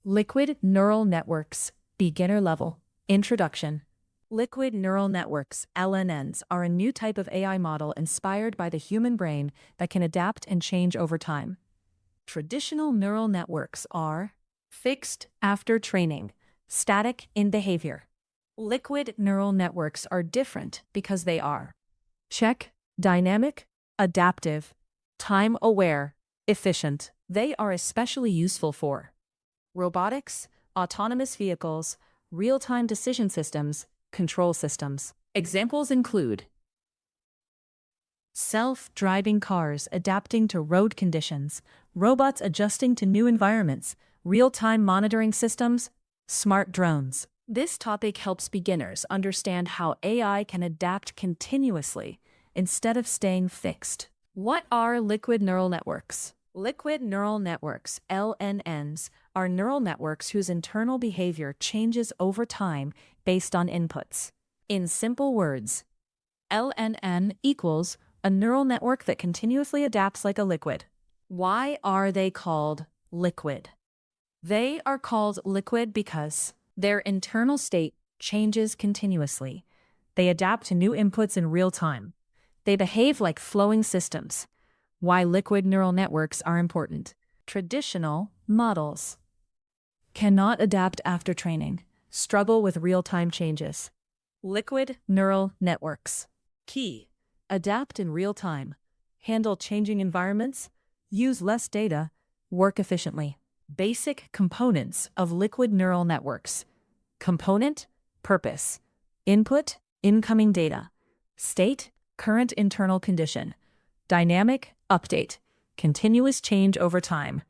Liquid neural networks, beginner level. Introduction. Liquid neural networks, LNNs, are a new type of AI model inspired by the human brain that can adapt and change over time. Traditional neural networks are fixed after training, static in behavior. Liquid neural networks are different because they are check, dynamic, adaptive, time-aware, efficient. They are especially useful for robotics, autonomous vehicles, real-time decision systems, control systems. Examples include self-driving cars adapting to road conditions, robots adjusting to new environments, real-time monitoring systems, smart drones. This topic helps beginners understand how AI can adapt continuously instead of staying fixed. What are liquid neural networks? Liquid neural networks, LNNs, are neural networks whose internal behavior changes over time based on inputs. In simple words, LNN equals a neural network that continuously adapts like a liquid. Why are they called liquid? They are called liquid because their internal state changes continuously. They adapt to new inputs in real time. They behave like flowing systems. Why liquid neural networks are important. Traditional models cannot adapt after training, struggle with real-time changes. Liquid neural networks. Key: adapt in real time, handle changing environments, use less data, work efficiently. Basic components of liquid neural networks. Component, purpose. Input, incoming data. State, current internal condition. Dynamic, update, continuous change over time.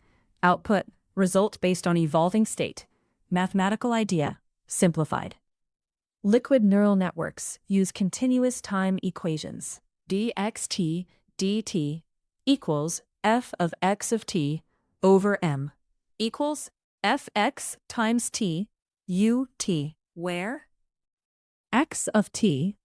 Output, result based on evolving state. Mathematical idea, simplified. Liquid neural networks use continuous time equations. dxt dt equals f of x of t over m equals fx times t ut, where x of t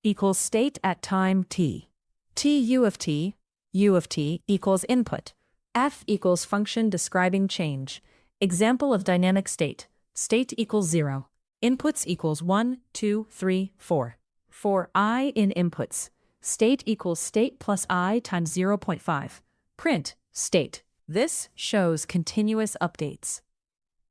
equals state at time t. Tu of t, u of t equals input. F equals function describing change. Example of dynamic state. State equals 0. Inputs equals 1, 2, 3, 4. For I in inputs, state equals state plus I times 0.5. Print, state. This shows continuous updates.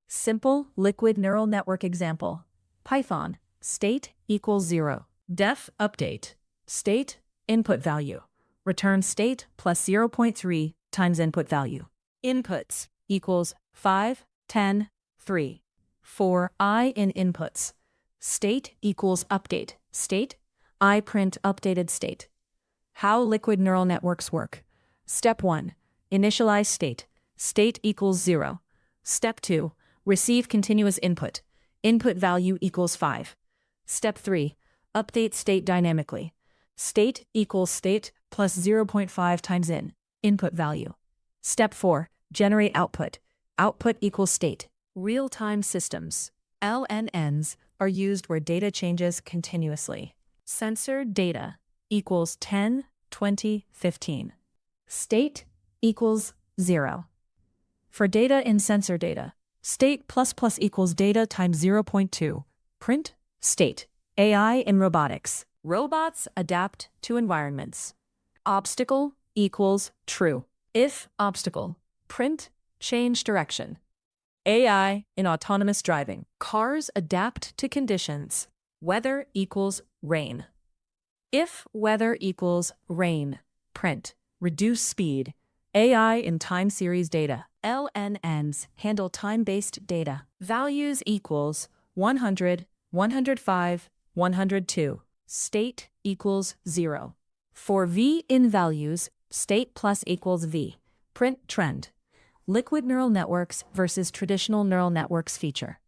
Simple liquid neural network example. Python, state equals 0. Def update, state, input value. Return state plus 0.3 times input value. Inputs equals 5, 10, 3. For I in inputs, state equals update, state, I print updated state. How liquid neural networks work. Step 1, initialize state. State equals 0. Step 2, receive continuous input. Input value equals 5. Step 3, update state dynamically. State equals state plus 0.5 times input value. Step 4, generate output. Output equals state. Real-time systems. LNNs are used where data changes continuously. Sensor data equals 10, 20, 15. State equals 0. For data in sensor data, state plus plus equals data times 0.2. Print, state. AI in robotics. Robots adapt to environments. Obstacle equals true. If obstacle, print, change direction. AI in autonomous driving. Cars adapt to conditions. Weather equals rain. If weather equals rain, print, reduce speed. AI in time series data. LNNs handle time-based data. Values equals 100, 105, 102. State equals 0. For V in values, state plus equals V. Print trend. Liquid neural networks versus traditional neural networks feature.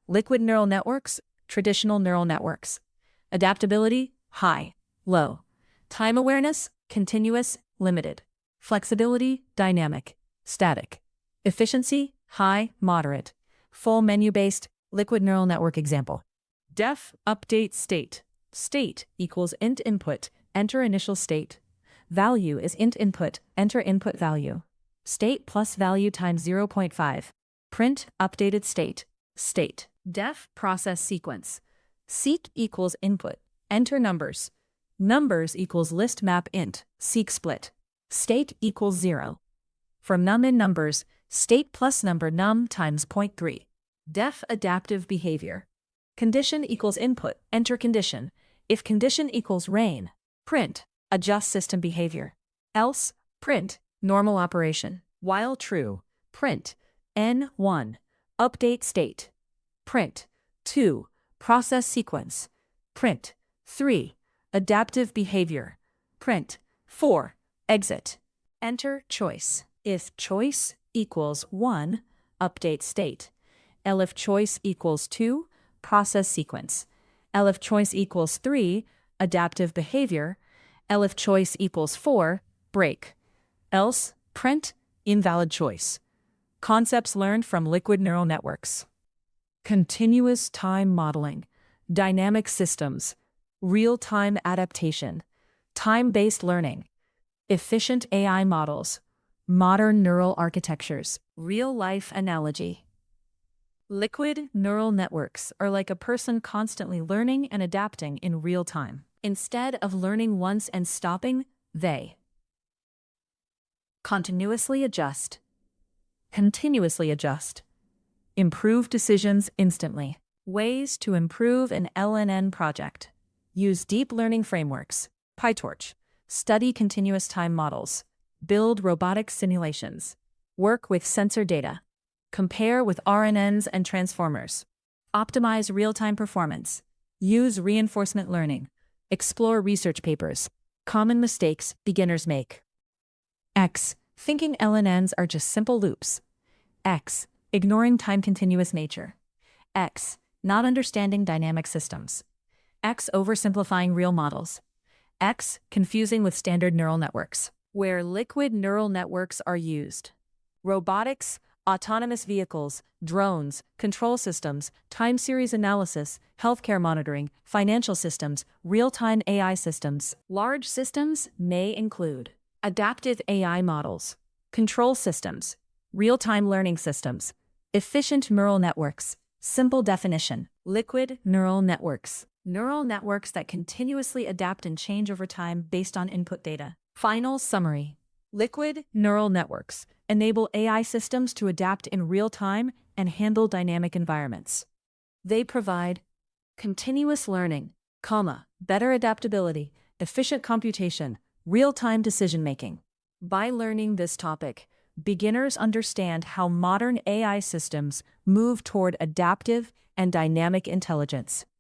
Liquid neural networks, traditional neural networks. Adaptability, high, low. Time awareness, continuous, limited. Flexibility, dynamic, static. Efficiency, high, moderate. Full menu-based, liquid neural network example. Def update state. State equals int input, enter initial state. Value is int input, enter input value. State plus value times 0.5. Print updated state. State. Def process sequence. Seek equals input. Enter numbers. Numbers equals list map int. Seek split. State equals 0. From num in numbers, state plus number num times 0.3. Def adaptive behavior. Condition equals input. Enter condition. If condition equals rain, print, adjust system behavior. Else, print, normal operation. While true, print, N1, update state. Print, 2, process sequence. Print, 3, adaptive behavior. Print, 4, exit. Enter choice. If choice equals 1, update state. If choice equals 2, process sequence. If choice equals 3, adaptive behavior. If choice equals 4, break. Else, print, invalid choice. Concepts learned from liquid neural networks. Continuous time modeling, dynamic systems, real-time adaptation, time-based learning, efficient AI models, modern neural architectures, real-life analogy. Liquid neural networks are like a person constantly learning and adapting in real time. Instead of learning once and stopping, they continuously adjust, improve decisions instantly. Ways to improve an LNN project. Use deep learning frameworks, PyTorch, study continuous time models, build robotic simulations, work with sensor data, compare with LNNs and transformers, optimize real-time performance, use reinforcement learning, explore research papers, common mistakes beginners make. X. Thinking LNNs are just simple loops. X. Ignoring time-continuous nature. X. Not understanding dynamic systems. X. Oversimplifying real models. X. Confusing with standard neural networks. Where liquid neural networks are used. Robotics, autonomous vehicles, drones, control systems, time series analysis, healthcare monitoring, financial systems, real-time AI systems. Large systems may include adaptive AI models, control systems, real-time learning systems, efficient neural networks. Simple definition: liquid neural networks that continuously adapt and change over time based on input data. Final summary: liquid neural networks enable AI systems to adapt in real time and handle dynamic environments. They provide continuous learning, better adaptability, efficient computation, real-time decision-making. By learning this topic, beginners understand how modern AI systems move toward adaptive and dynamic intelligence.